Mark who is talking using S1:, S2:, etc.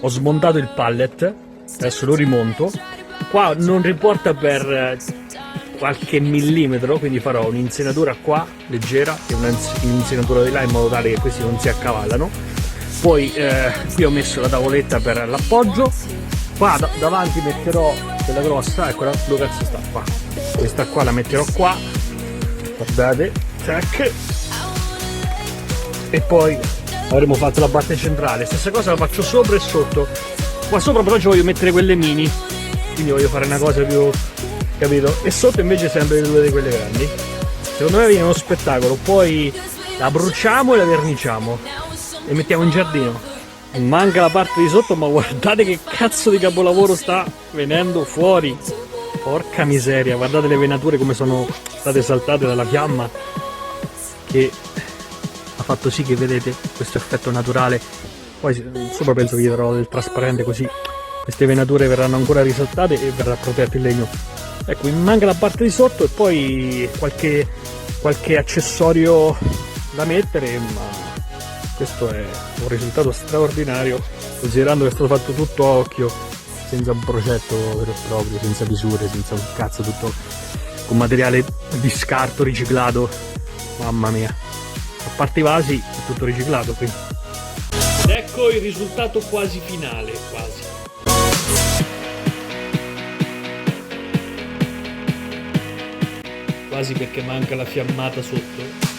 S1: Ho smontato il pallet, adesso lo rimonto. Qua non riporta per qualche millimetro, quindi farò un'insenatura qua leggera e un'insenatura di là in modo tale che questi non si accavallano. Poi qui ho messo la tavoletta per l'appoggio, qua davanti metterò quella grossa, eccola, dove cazzo sta? Qua. Questa qua la metterò qua, guardate, tac. E poi avremo fatto la parte centrale, stessa cosa la faccio sopra e sotto. Qua sopra però ci voglio mettere quelle mini, quindi voglio fare una cosa più, capito? E sotto invece sempre due di quelle grandi. Secondo me viene uno spettacolo. Poi la bruciamo e la verniciamo e mettiamo in giardino. Manca la parte di sotto, ma guardate che cazzo di capolavoro sta venendo fuori. Porca miseria, guardate le venature come sono state saltate dalla fiamma, che ha fatto sì che vedete questo effetto naturale. Poi sopra penso che gli darò del trasparente, così queste venature verranno ancora risaltate e verrà protetto il legno. Ecco, mi manca la parte di sotto e poi qualche accessorio da mettere, ma questo è un risultato straordinario considerando che è stato fatto tutto a occhio, senza un progetto vero e proprio, senza misure, senza un cazzo, tutto con materiale di scarto riciclato. Mamma mia, a parte i vasi è tutto riciclato qui. Ed ecco il risultato quasi finale, quasi perché manca la fiammata sotto.